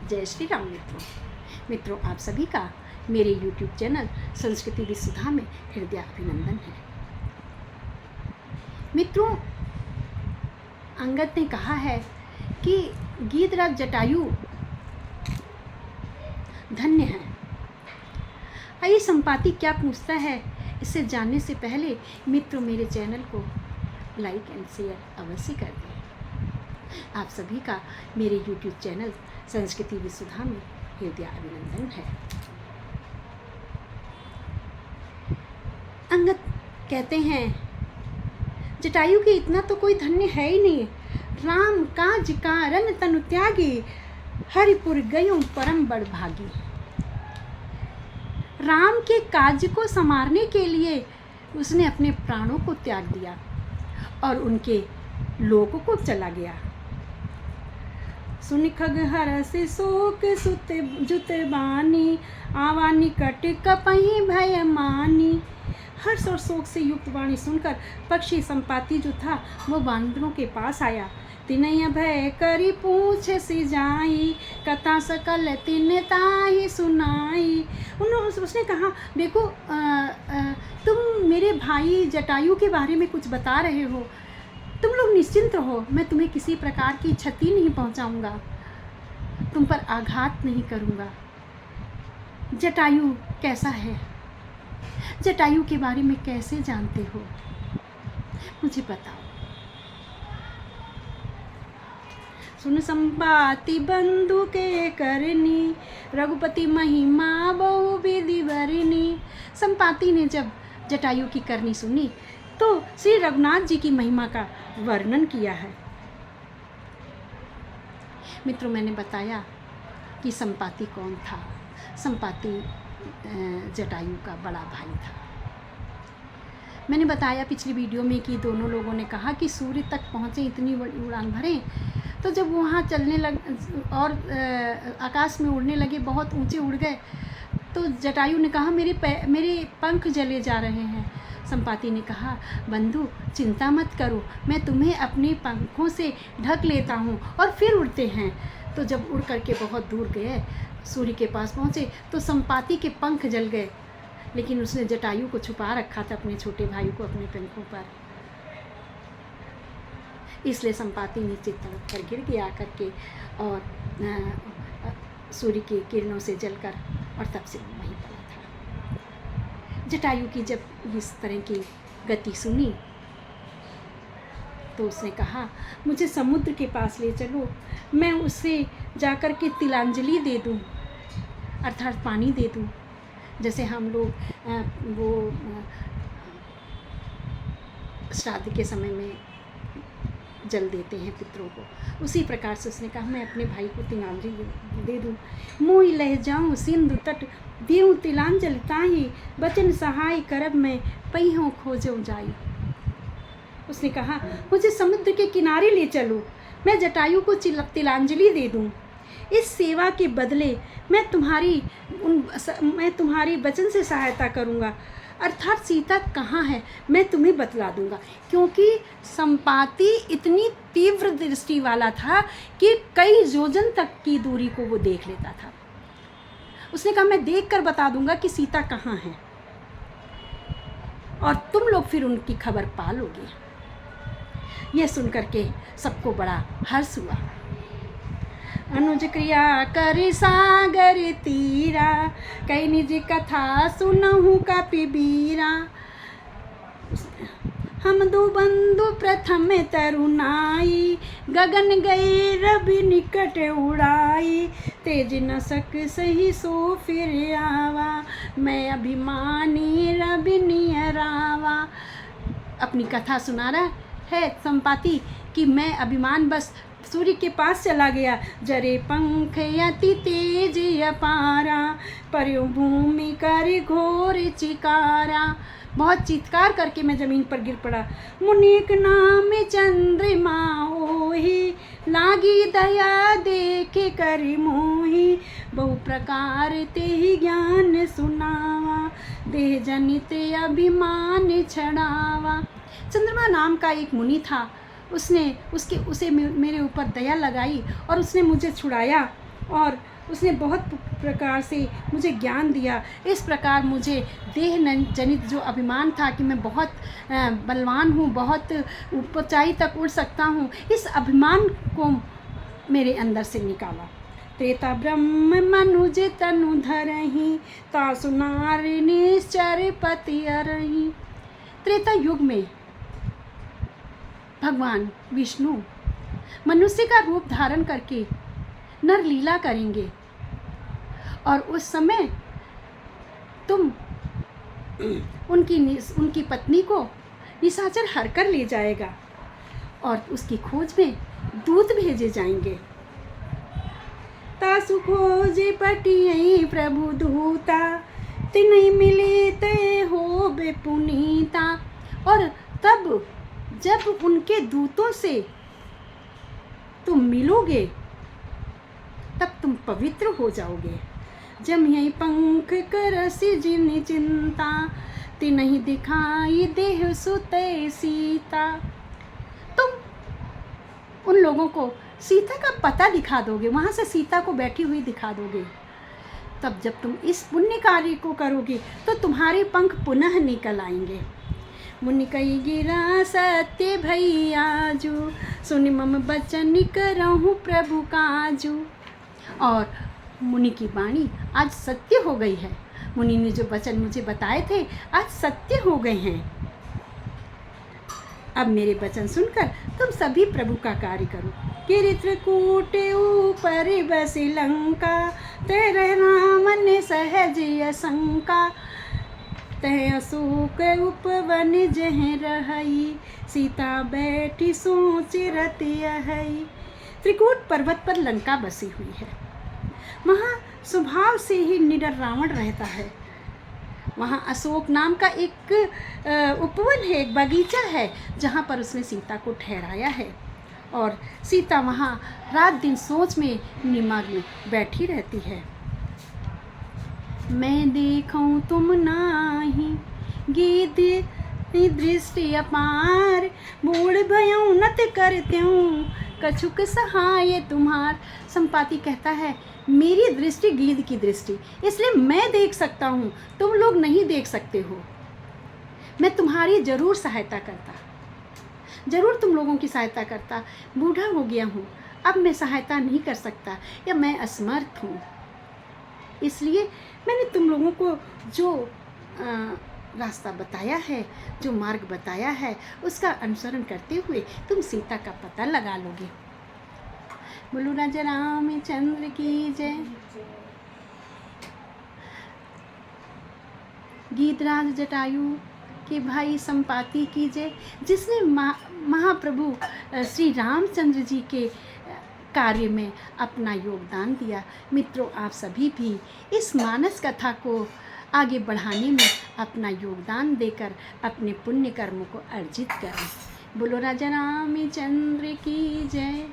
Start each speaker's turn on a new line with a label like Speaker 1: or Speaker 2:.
Speaker 1: जय श्री राम मित्रों, आप सभी का मेरे YouTube चैनल संस्कृति विसुधा में हृदय अभिनंदन है। मित्रों, अंगद ने कहा है कि गीधराज जटायु धन्य है। आइए संपाति क्या पूछता है, इससे जानने से पहले मित्रों मेरे चैनल को लाइक एंड शेयर अवश्य कर दें। आप सभी का मेरे YouTube चैनल संस्कृति विसुधा में हृदय अभिनंदन है। अंगद कहते हैं, जटायु के इतना तो कोई धन्य है ही नहीं। राम काज कारण तनु त्यागी, हरिपुर गयो परम बड़ भागी। राम के कार्य को संवारने के लिए उसने अपने प्राणों को त्याग दिया और उनके लोक को चला गया। सुन खग हरस शोक सुत जुत बानी, आवा निकट कपहि भय मानी। हर्ष और शोक से युक्त वाणी सुनकर पक्षी संपाति जो था वो बांदरों के पास आया। तिनय भय करी पूछ सी जाई, कथा सकल तिन ताहि सुनाई। उसने कहा, देखो तुम मेरे भाई जटायु के बारे में कुछ बता रहे हो, तुम लोग निश्चिंत रहो, मैं तुम्हें किसी प्रकार की क्षति नहीं पहुंचाऊंगा, तुम पर आघात नहीं करूंगा। जटायु कैसा है, जटायु के बारे में कैसे जानते हो, मुझे बताओ। सुन संपाति बंधु के करनी, रघुपति महिमा बहु विधि वरनी। संपाति ने जब जटायु की करनी सुनी तो श्री रघुनाथ जी की महिमा का वर्णन किया है। मित्रों, मैंने बताया कि संपाति कौन था। संपाति जटायु का बड़ा भाई था। मैंने बताया पिछली वीडियो में कि दोनों लोगों ने कहा कि सूर्य तक पहुँचे, इतनी बड़ी उड़ान भरें। तो जब वहाँ चलने लग और आकाश में उड़ने लगे, बहुत ऊंचे उड़ गए, तो जटायु ने कहा, मेरे पंख जले जा रहे हैं। संपाति ने कहा, बंधु चिंता मत करो, मैं तुम्हें अपने पंखों से ढक लेता हूँ और फिर उड़ते हैं। तो जब उड़ करके बहुत दूर गए, सूर्य के पास पहुँचे तो संपाति के पंख जल गए, लेकिन उसने जटायु को छुपा रखा था, अपने छोटे भाई को अपने पंखों पर। इसलिए संपाति नीचे तड़प कर गिर गया करके और सूर्य की किरणों से जलकर, और तब से वहीं पड़ा था। जटायु की जब इस तरह की गति सुनी तो उसने कहा, मुझे समुद्र के पास ले चलो, मैं उससे जाकर के तिलांजलि दे दूं, अर्थात पानी दे दूं, जैसे हम लोग वो श्राद्ध के समय में जल देते हैं पितरों को, उसी प्रकार से उसने कहा, मैं अपने भाई को तिलांजलि दे दूं। मोहि लह जाऊं सिंधु तट, देऊं तिलांजलि ताहि, बचन सहाय करब मैं, पहियों खोजो जाई। उसने कहा, मुझे समुद्र के किनारे ले चलो, मैं जटायु को तिलांजलि दे दूं। इस सेवा के बदले मैं तुम्हारी वचन से सहायता करूंगा, अर्थात सीता कहाँ है मैं तुम्हें बतला दूंगा। क्योंकि संपाति इतनी तीव्र दृष्टि वाला था कि कई योजन तक की दूरी को वो देख लेता था। उसने कहा, मैं देख कर बता दूंगा कि सीता कहाँ है और तुम लोग फिर उनकी खबर पा लोगे। यह सुनकर के सबको बड़ा हर्ष हुआ। अनुज क्रिया कर सागर तीरा, कई निज कथा सुनहु कपिबीरा। हम दो बंधु प्रथम तरुणाई, गगन गए रवि निकट उड़ाई। तेज न सक सही सो फिर आवा, मैं अभिमानी रवि नियरावा। अपनी कथा सुना रहा है संपाति कि मैं अभिमान बस सूर्य के पास चला गया, जरे पंख अति तेज अपारा, पर्यो भूमि कर घोर चिकारा। बहुत चित्कार करके मैं जमीन पर गिर पड़ा। मुनिक नाम चंद्रमा होहि, लागी दया देखे कर मोहि। बहु प्रकार ते ही ज्ञान सुनावा, देह जनित अभिमान छड़ावा। चंद्रमा नाम का एक मुनि था, उसे मेरे ऊपर दया लगाई और उसने मुझे छुड़ाया और उसने बहुत प्रकार से मुझे ज्ञान दिया। इस प्रकार मुझे देह जनित जो अभिमान था कि मैं बहुत बलवान हूँ, बहुत ऊंचाई तक उड़ सकता हूँ, इस अभिमान को मेरे अंदर से निकाला। त्रेता ब्रह्म मनुज तनु धरहि, तासु नारी निश्चर पति अरहि। त्रेता युग में भगवान विष्णु मनुष्य का रूप धारण करके नर लीला करेंगे और उस समय तुम उनकी पत्नी को निशाचर हर कर ले जाएगा और उसकी खोज में दूत भेजे जाएंगे। तासु खोजे पटियई प्रभु दूता, तिन्हीं मिले ते हो बे पुनीता। और तब जब उनके दूतों से तुम मिलोगे तब तुम पवित्र हो जाओगे। जब यही पंख करसी जिन चिंता, तिन्हीं दिखाई देह सुते सीता। तुम उन लोगों को सीता का पता दिखा दोगे, वहाँ से सीता को बैठी हुई दिखा दोगे। तब जब तुम इस पुण्य कार्य को करोगे तो तुम्हारे पंख पुनः निकल आएंगे। मुनि कई गिरा सत्य भैयाजू, सुनि मम बचन करहूँ प्रभु काजू। और मुनि की वाणी आज सत्य हो गई है। मुनि ने जो वचन मुझे बताए थे आज सत्य हो गए हैं। अब मेरे वचन सुनकर तुम सभी प्रभु का कार्य करो। गिरित्रकूट ऊपर बसी लंका, तेरे राम ने सहज असंका। तह अशोक उपवन जह रहई, सीता बैठी सोच रति अहई। त्रिकूट पर्वत पर लंका बसी हुई है। वहाँ स्वभाव से ही निडर रावण रहता है। वहाँ अशोक नाम का एक उपवन है, एक बगीचा है, जहाँ पर उसने सीता को ठहराया है और सीता वहाँ रात दिन सोच में निमग्न बैठी रहती है। मैं देखूं तुम नाही, गीत दृष्टि अपार, बूढ़ भयऊ नत करते हूँ, कछुक सहाय तुम्हार। संपाति कहता है मेरी दृष्टि गीध की दृष्टि, इसलिए मैं देख सकता हूँ, तुम लोग नहीं देख सकते हो। मैं तुम्हारी जरूर सहायता करता, जरूर तुम लोगों की सहायता करता। बूढ़ा हो गया हूँ, अब मैं सहायता नहीं कर सकता या मैं असमर्थ हूँ, इसलिए मैंने तुम लोगों को जो रास्ता बताया है, जो मार्ग बताया है, उसका अनुसरण करते हुए तुम सीता का पता लगा लोगे। बोलो राजा रामचंद्र की जय। गीधराज जटायु के भाई संपाति की जय, जिसने महाप्रभु श्री रामचंद्र जी के कार्य में अपना योगदान दिया। मित्रों, आप सभी भी इस मानस कथा को आगे बढ़ाने में अपना योगदान देकर अपने पुण्य कर्मों को अर्जित करें। बोलो राजा रामचंद्र की जय।